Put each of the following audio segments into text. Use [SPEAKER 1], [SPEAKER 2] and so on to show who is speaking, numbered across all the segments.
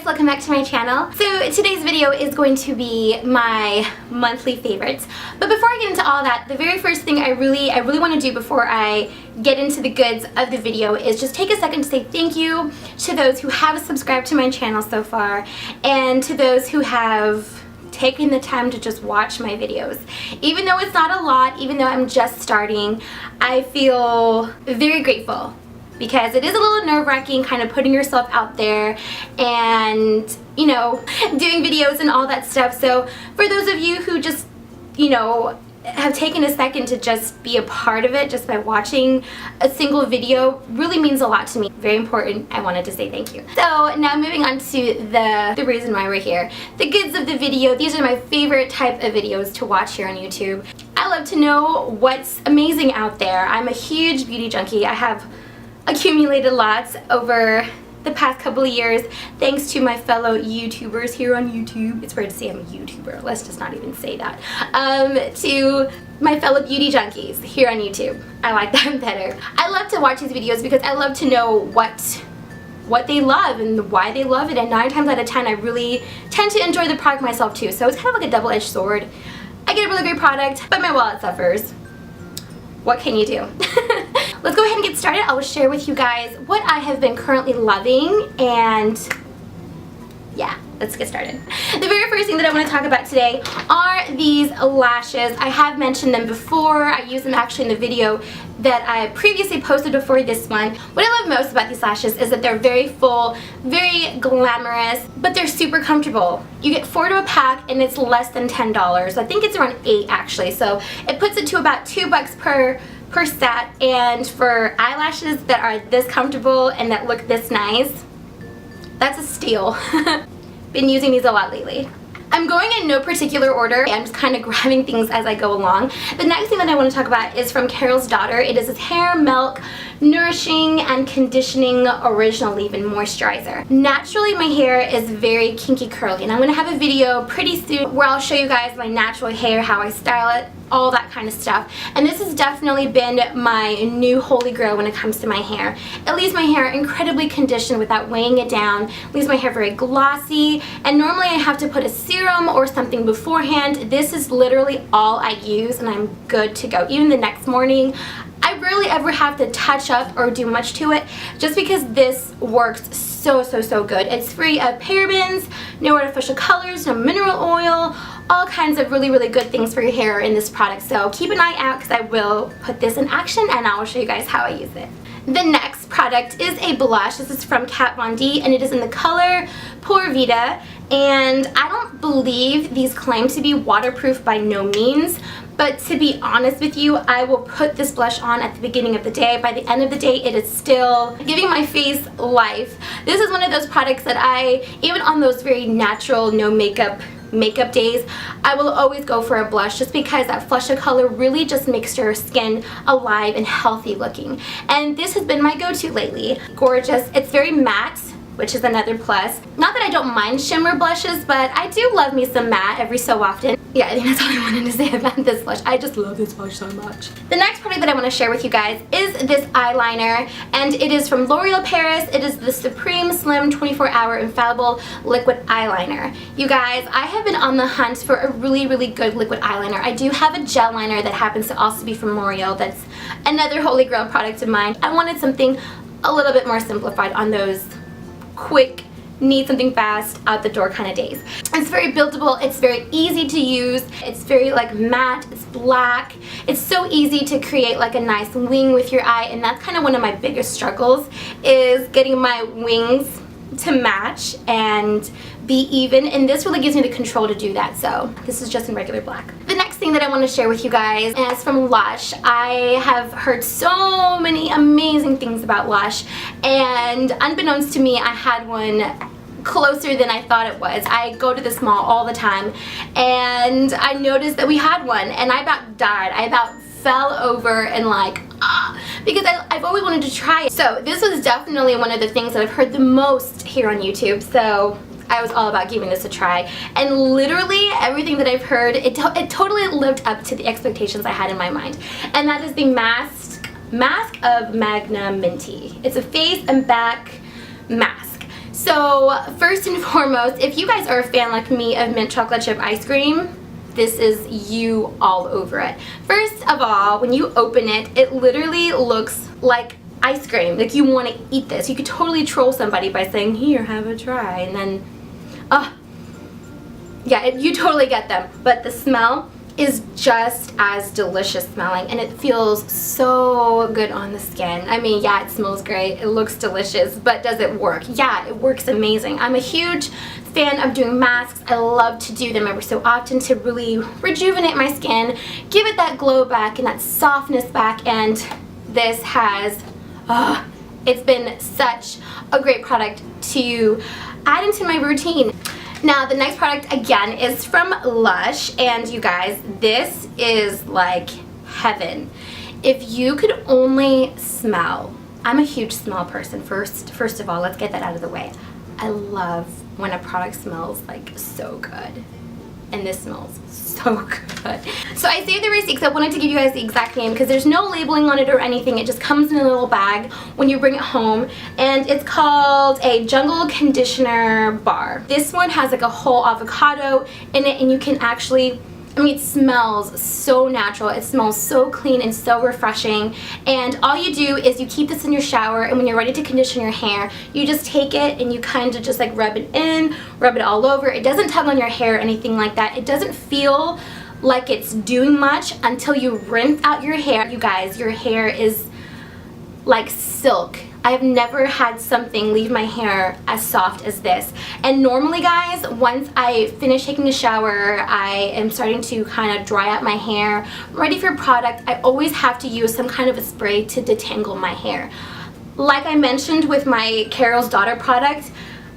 [SPEAKER 1] welcome back to my channel. So today's video is going to be my monthly favorites. But before I get into all that, the very first thing I really want to do before I get into the goods of the video is just take a second to say thank you to those who have subscribed to my channel so far, and to those who have taking the time to just watch my videos. Even though it's not a lot, even though I'm just starting, I feel very grateful because it is a little nerve-wracking kind of putting yourself out there and, you know, doing videos and all that stuff. So for those of you who just, you know, have taken a second to just be a part of it just by watching a single video really means a lot to me. Very important. I wanted to say thank you. So now moving on to the reason why we're here. The goods of the video. These are my favorite type of videos to watch here on YouTube. I love to know what's amazing out there. I'm a huge beauty junkie. I have accumulated lots over the past couple of years thanks to my fellow YouTubers here on YouTube. It's weird to say I'm a YouTuber, let's just not even say that. To my fellow beauty junkies here on YouTube. I like that better. I love to watch these videos because I love to know what they love and why they love it, and 9 times out of 10 I really tend to enjoy the product myself too. So it's kind of like a double-edged sword. I get a really great product, but my wallet suffers. What can you do? Let's go ahead and get started. I will share with you guys what I have been currently loving, and yeah, let's get started. The very first thing that I want to talk about today are these lashes. I have mentioned them before. I used them actually in the video that I previously posted before this one. What I love most about these lashes is that they're very full, very glamorous, but they're super comfortable. You get 4 to a pack and it's less than $10. I think it's around 8 actually, so it puts it to about $2 per set, and for eyelashes that are this comfortable and that look this nice, that's a steal. Been using these a lot lately. I'm going in no particular order. I'm just kind of grabbing things as I go along. The next thing that I want to talk about is from Carol's Daughter. It is this Hair Milk Nourishing and Conditioning Original Leave-In Moisturizer. Naturally, my hair is very kinky curly, and I'm going to have a video pretty soon where I'll show you guys my natural hair, how I style it, all that kind of stuff. And this has definitely been my new holy grail when it comes to my hair. It leaves my hair incredibly conditioned without weighing it down, leaves my hair very glossy, and normally I have to put a serum or something beforehand. This is literally all I use and I'm good to go. Even the next morning, I rarely ever have to touch up or do much to it just because this works so good. It's free of parabens, no artificial colors, no mineral oil, all kinds of really good things for your hair in this product. So keep an eye out because I will put this in action and I will show you guys how I use it. The next product is a blush. This is from Kat Von D and it is in the color Pura Vida, and I don't believe these claim to be waterproof by no means, but to be honest with you, I will put this blush on at the beginning of the day. By the end of the day, it is still giving my face life. This is one of those products that even on those very natural, no makeup days, I will always go for a blush just because that flush of color really just makes your skin alive and healthy looking. And this has been my go-to lately. Gorgeous. It's very matte, which is another plus. Not that I don't mind shimmer blushes, but I do love me some matte every so often. Yeah, I think that's all I wanted to say about this blush. I just love this blush so much. The next product that I want to share with you guys is this eyeliner, and it is from L'Oreal Paris. It is the Supreme Slim 24-Hour Infallible Liquid Eyeliner. You guys, I have been on the hunt for a really good liquid eyeliner. I do have a gel liner that happens to also be from L'Oreal. That's another holy grail product of mine. I wanted something a little bit more simplified on those quick, need something fast, out the door kind of days. It's very buildable, it's very easy to use, it's very like matte, it's black. It's so easy to create like a nice wing with your eye, and that's kind of one of my biggest struggles, is getting my wings to match and be even, and this really gives me the control to do that. So this is just in regular black. The next thing that I want to share with you guys is from Lush. I have heard so many amazing things about Lush, and unbeknownst to me, I had one closer than I thought it was. I go to this mall all the time and I noticed that we had one, and I about died. I about fell over and like because I've always wanted to try it. So this was definitely one of the things that I've heard the most here on YouTube, so I was all about giving this a try, and literally everything that I've heard, it totally lived up to the expectations I had in my mind, and that is the Mask of Magna Minty. It's a face and back mask. So first and foremost, if you guys are a fan like me of mint chocolate chip ice cream, this is you all over it. First of all, when you open it, it literally looks like ice cream. Like you want to eat this. You could totally troll somebody by saying, here, have a try, and then, yeah, you totally get them. But the smell is just as delicious smelling, and it feels so good on the skin. I mean, yeah, it smells great, it looks delicious, but does it work? Yeah, it works amazing. I'm a huge fan of doing masks. I love to do them every so often to really rejuvenate my skin, give it that glow back and that softness back, and this has, it's been such a great product to add into my routine. Now the next product again is from Lush, and you guys, this is like heaven. If you could only smell, I'm a huge smell person. First of all, let's get that out of the way. I love when a product smells like so good, and this smells so good. So I saved the receipt because I wanted to give you guys the exact name because there's no labeling on it or anything. It just comes in a little bag when you bring it home, and it's called a Jungle Conditioner Bar. This one has like a whole avocado in it, and you can actually, I mean, it smells so natural. It smells so clean and so refreshing. And all you do is you keep this in your shower, and when you're ready to condition your hair, you just take it and you kind of just like rub it in, rub it all over. It doesn't tug on your hair or anything like that. It doesn't feel like it's doing much until you rinse out your hair. You guys, your hair is like silk. I've never had something leave my hair as soft as this. And normally, guys, once I finish taking a shower, I am starting to kind of dry out my hair, ready for product, I always have to use some kind of a spray to detangle my hair. Like I mentioned with my Carol's Daughter product,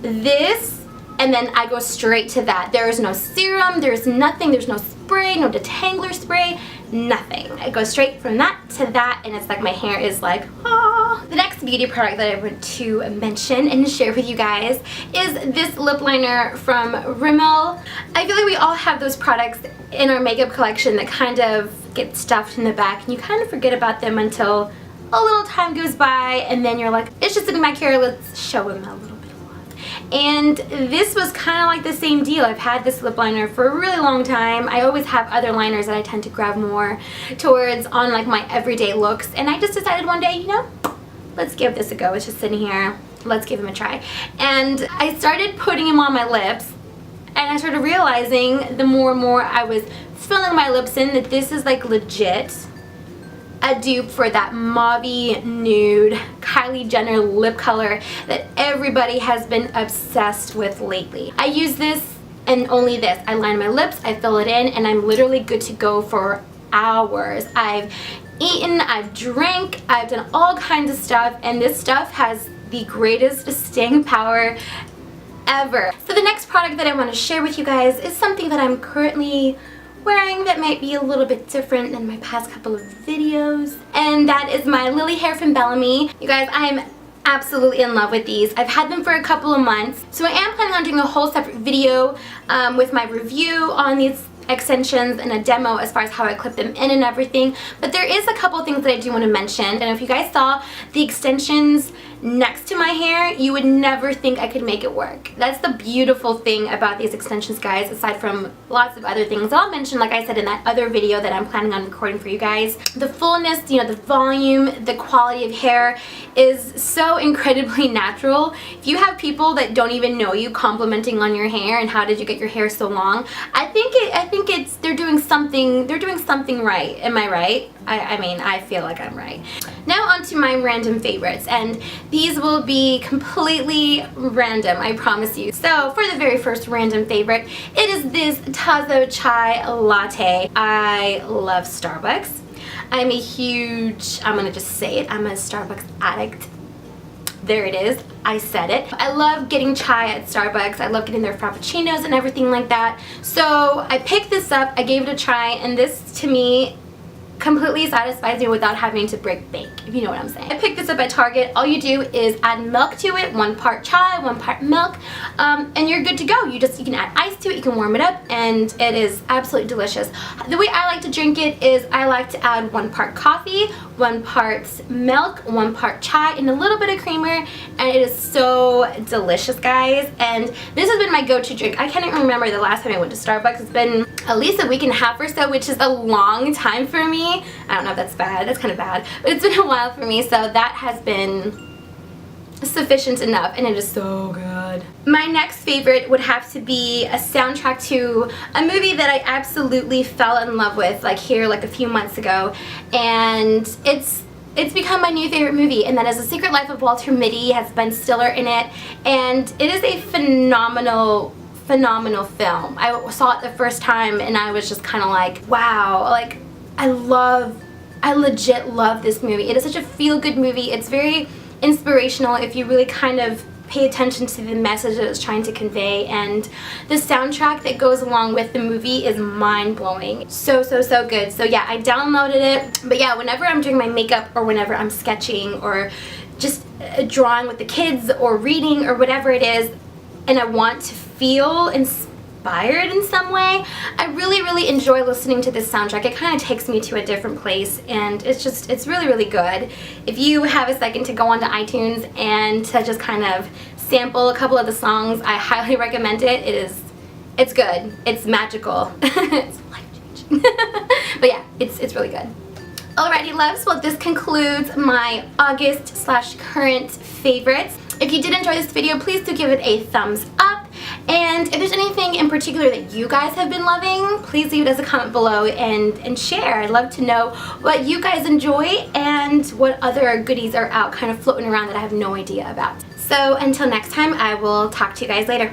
[SPEAKER 1] this, and then I go straight to that. There is no serum, there's nothing, there's no spray, no detangler spray, nothing. I go straight from that to that, and it's like my hair is like, ah. The next beauty product that I want to mention and share with you guys is this lip liner from Rimmel. I feel like we all have those products in our makeup collection that kind of get stuffed in the back, and you kind of forget about them until a little time goes by, and then you're like, it's just sitting back here, let's show them a little bit of love. And this was kind of like the same deal. I've had this lip liner for a really long time. I always have other liners that I tend to grab more towards on like my everyday looks, and I just decided one day, you know, let's give this a go. It's just sitting here, let's give him a try. And I started putting him on my lips, and I started realizing the more and more I was filling my lips in that this is like legit a dupe for that mauvey nude Kylie Jenner lip color that everybody has been obsessed with lately. I use this and only this. I line my lips, I fill it in, and I'm literally good to go for hours. I've eaten, I've drank, I've done all kinds of stuff, and this stuff has the greatest staying power ever. So the next product that I want to share with you guys is something that I'm currently wearing that might be a little bit different than my past couple of videos, and that is my Lily Hair from Bellamy. You guys, I'm absolutely in love with these. I've had them for a couple of months, so I am planning on doing a whole separate video with my review on these extensions and a demo as far as how I clip them in and everything. But there is a couple things that I do want to mention, and if you guys saw the extensions next to my hair, you would never think I could make it work. That's the beautiful thing about these extensions, guys, aside from lots of other things that I'll mention, like I said in that other video that I'm planning on recording for you guys. The fullness, you know, the volume, the quality of hair is so incredibly natural. If you have people that don't even know you complimenting on your hair and how did you get your hair so long, I think it's they're doing something right. Am I right? I mean, I feel like I'm right. Now on to my random favorites, and these will be completely random, I promise you. So for the very first random favorite, it is this Tazo Chai Latte. I love Starbucks. I'm gonna just say it, I'm a Starbucks addict. There it is, I said it. I love getting chai at Starbucks. I love getting their frappuccinos and everything like that. So I picked this up, I gave it a try, and this to me completely satisfies me without having to break bank, if you know what I'm saying. I picked this up at Target. All you do is add milk to it, 1 part chai, 1 part milk, and you're good to go. You can add ice to it, you can warm it up, and it is absolutely delicious. The way I like to drink it is I like to add 1 part coffee, 1 part milk, 1 part chai, and a little bit of creamer, and it is so delicious, guys. And this has been my go-to drink. I can't even remember the last time I went to Starbucks. It's been at least a week and a half or so, which is a long time for me. I don't know if that's bad. That's kind of bad, but it's been a while for me, so that has been sufficient enough, and it is so good. My next favorite would have to be a soundtrack to a movie that I absolutely fell in love with, like here, like a few months ago, and it's become my new favorite movie, and that is The Secret Life of Walter Mitty. It has Ben Stiller in it, and it is a phenomenal film. I saw it the first time and I was just kind of like, wow, like I legit love this movie. It is such a feel-good movie. It's very inspirational if you really kind of pay attention to the message that it's trying to convey, and the soundtrack that goes along with the movie is mind-blowing. So good. So yeah, I downloaded it, but yeah, whenever I'm doing my makeup or whenever I'm sketching or just drawing with the kids or reading or whatever it is, and I want to feel inspired in some way, I really enjoy listening to this soundtrack. It kind of takes me to a different place, and it's really good. If you have a second to go onto iTunes and to just kind of sample a couple of the songs, I highly recommend it. It's good. It's magical. It's life-changing. But yeah, it's really good. Alrighty, loves, well, this concludes my August/current favorites. If you did enjoy this video, please do give it a thumbs up. And if there's anything in particular that you guys have been loving, please leave it as a comment below and share. I'd love to know what you guys enjoy and what other goodies are out kind of floating around that I have no idea about. So until next time, I will talk to you guys later.